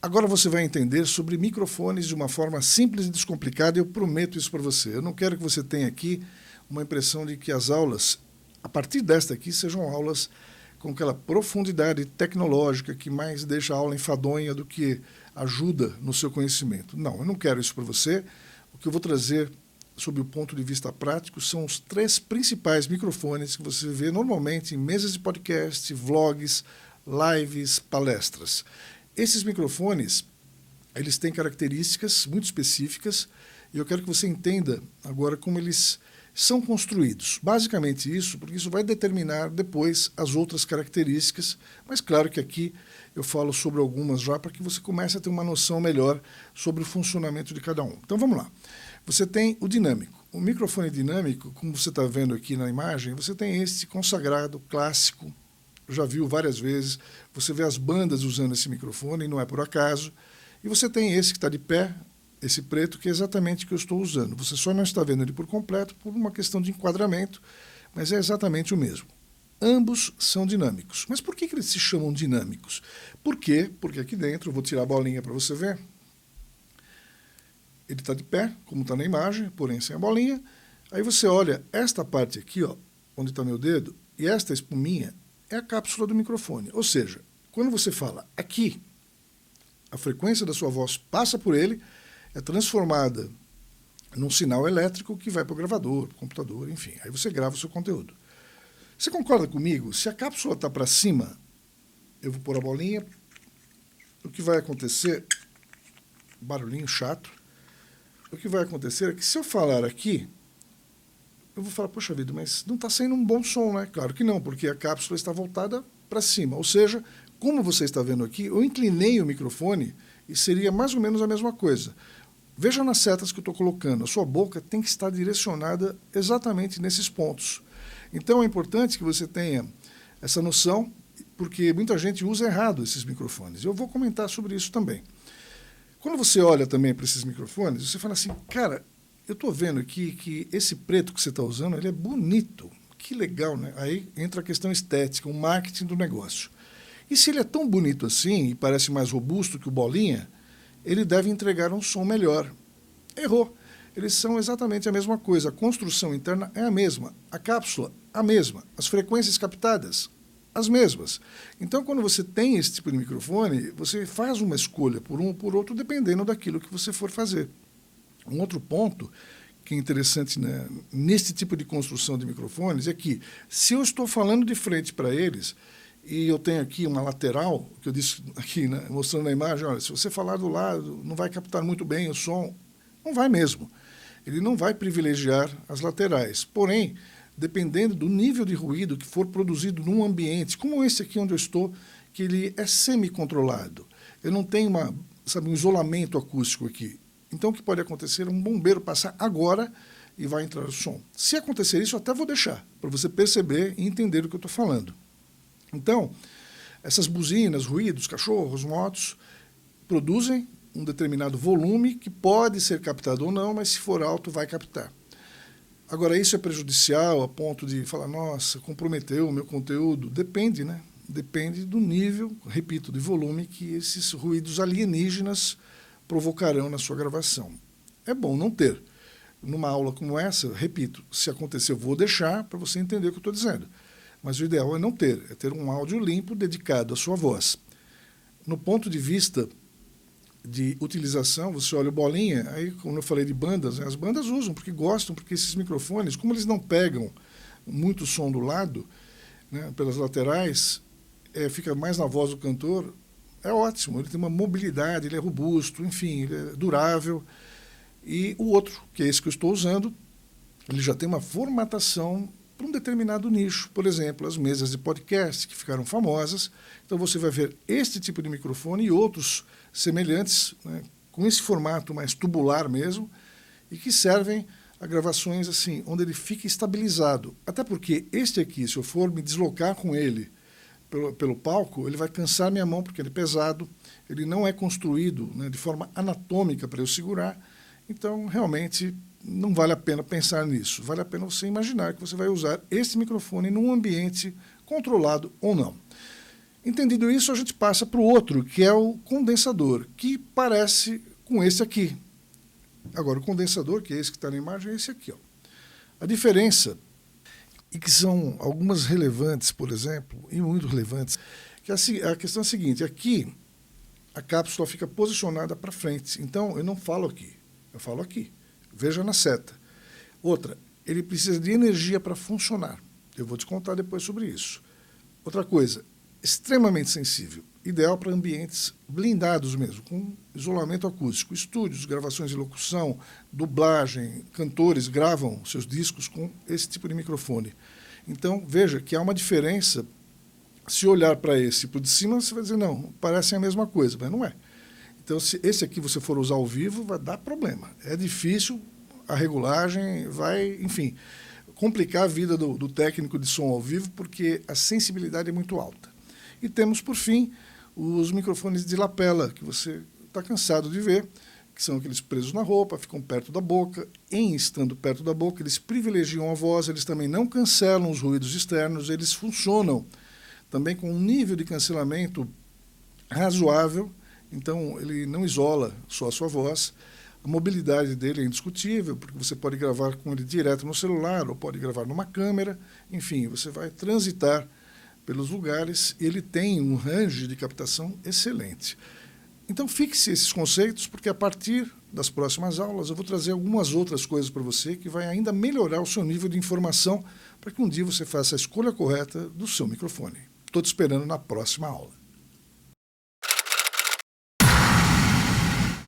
Agora você vai entender sobre microfones de uma forma simples e descomplicada, e eu prometo isso para você. Eu não quero que você tenha aqui uma impressão de que as aulas, a partir desta aqui, sejam aulas com aquela profundidade tecnológica que mais deixa a aula enfadonha do que ajuda no seu conhecimento. Não, eu não quero isso para você. O que eu vou trazer, sob o ponto de vista prático, são os 3 principais microfones que você vê normalmente em mesas de podcast, vlogs, lives, palestras. Esses microfones, eles têm características muito específicas e eu quero que você entenda agora como eles são construídos. Basicamente isso, porque isso vai determinar depois as outras características, mas claro que aqui eu falo sobre algumas já para que você comece a ter uma noção melhor sobre o funcionamento de cada um. Então vamos lá. Você tem o dinâmico. O microfone dinâmico, como você está vendo aqui na imagem, você tem este consagrado, clássico, já viu várias vezes, você vê as bandas usando esse microfone, e não é por acaso, e você tem esse que está de pé, esse preto, que é exatamente o que eu estou usando. Você só não está vendo ele por completo por uma questão de enquadramento, mas é exatamente o mesmo. Ambos são dinâmicos. Mas por que eles se chamam dinâmicos? Por quê? Porque aqui dentro, eu vou tirar a bolinha para você ver, ele está de pé, como está na imagem, porém sem a bolinha. Aí você olha esta parte aqui, ó, onde está meu dedo, e esta espuminha é a cápsula do microfone. Ou seja, quando você fala aqui, a frequência da sua voz passa por ele, é transformada num sinal elétrico que vai para o gravador, para o computador, enfim. Aí você grava o seu conteúdo. Você concorda comigo? Se a cápsula está para cima, eu vou pôr a bolinha, o que vai acontecer, barulhinho chato, o que vai acontecer é que se eu falar aqui, eu vou falar, poxa vida, mas não está saindo um bom som, né? Claro que não, porque a cápsula está voltada para cima. Ou seja, como você está vendo aqui, eu inclinei o microfone e seria mais ou menos a mesma coisa. Veja nas setas que eu estou colocando, a sua boca tem que estar direcionada exatamente nesses pontos. Então é importante que você tenha essa noção, porque muita gente usa errado esses microfones. Eu vou comentar sobre isso também. Quando você olha também para esses microfones, você fala assim, cara, eu estou vendo aqui que esse preto que você está usando, ele é bonito. Que legal, né? Aí entra a questão estética, o marketing do negócio. E se ele é tão bonito assim e parece mais robusto que o bolinha, ele deve entregar um som melhor. Errou. Eles são exatamente a mesma coisa. A construção interna é a mesma. A cápsula, a mesma. As frequências captadas, as mesmas. Então, quando você tem esse tipo de microfone, você faz uma escolha por um ou por outro, dependendo daquilo que você for fazer. Um outro ponto que é interessante, né, nesse tipo de construção de microfones é que, se eu estou falando de frente para eles, e eu tenho aqui uma lateral, que eu disse aqui, né, mostrando na imagem, olha, se você falar do lado, não vai captar muito bem o som. Não vai mesmo. Ele não vai privilegiar as laterais. Porém, dependendo do nível de ruído que for produzido num ambiente, como esse aqui onde eu estou, que ele é semi-controlado. Eu não tenho um isolamento acústico aqui. Então, o que pode acontecer é um bombeiro passar agora e vai entrar o som. Se acontecer isso, eu até vou deixar, para você perceber e entender o que eu estou falando. Então, essas buzinas, ruídos, cachorros, motos, produzem um determinado volume que pode ser captado ou não, mas se for alto, vai captar. Agora, isso é prejudicial a ponto de falar, nossa, comprometeu o meu conteúdo? Depende, né? Depende do nível, repito, de volume que esses ruídos alienígenas provocarão na sua gravação. É bom não ter. Numa aula como essa, repito, se acontecer, eu vou deixar para você entender o que eu estou dizendo. Mas o ideal é não ter, é ter um áudio limpo dedicado à sua voz. No ponto de vista de utilização, você olha o bolinha, aí, como eu falei de bandas, né, as bandas usam porque gostam, porque esses microfones, como eles não pegam muito som do lado, né, pelas laterais, fica mais na voz do cantor, é ótimo, ele tem uma mobilidade, ele é robusto, enfim, ele é durável. E o outro, que é esse que eu estou usando, ele já tem uma formatação para um determinado nicho. Por exemplo, as mesas de podcast, que ficaram famosas. Então você vai ver este tipo de microfone e outros semelhantes, né, com esse formato mais tubular mesmo, e que servem a gravações assim, onde ele fica estabilizado. Até porque este aqui, se eu for me deslocar com ele pelo palco, ele vai cansar minha mão, porque ele é pesado, ele não é construído, né, de forma anatômica para eu segurar. Então, realmente, não vale a pena pensar nisso. Vale a pena você imaginar que você vai usar esse microfone num ambiente controlado ou não. Entendido isso, a gente passa para o outro, que é o condensador, que parece com esse aqui. Agora, o condensador, que é esse que está na imagem, é esse aqui. Ó. A diferença, e que são algumas relevantes, por exemplo, e muito relevantes, que a questão é a seguinte, aqui a cápsula fica posicionada para frente, então eu não falo aqui, eu falo aqui. Veja na seta. Outra, ele precisa de energia para funcionar. Eu vou te contar depois sobre isso. Outra coisa, extremamente sensível, ideal para ambientes blindados mesmo, com isolamento acústico, estúdios, gravações de locução, dublagem, cantores gravam seus discos com esse tipo de microfone. Então, veja que há uma diferença. Se olhar para esse por de cima, você vai dizer, não, parecem a mesma coisa, mas não é. Então, se esse aqui você for usar ao vivo, vai dar problema. É difícil, a regulagem vai, enfim, complicar a vida do técnico de som ao vivo, porque a sensibilidade é muito alta. E temos, por fim, os microfones de lapela, que você está cansado de ver, que são aqueles presos na roupa, ficam perto da boca. Em estando perto da boca, eles privilegiam a voz, eles também não cancelam os ruídos externos, eles funcionam também com um nível de cancelamento razoável, então ele não isola só a sua voz. A mobilidade dele é indiscutível, porque você pode gravar com ele direto no celular, ou pode gravar numa câmera, enfim, você vai transitar pelos lugares, e ele tem um range de captação excelente. Então fixe esses conceitos, porque a partir das próximas aulas eu vou trazer algumas outras coisas para você que vai ainda melhorar o seu nível de informação para que um dia você faça a escolha correta do seu microfone. Estou te esperando na próxima aula.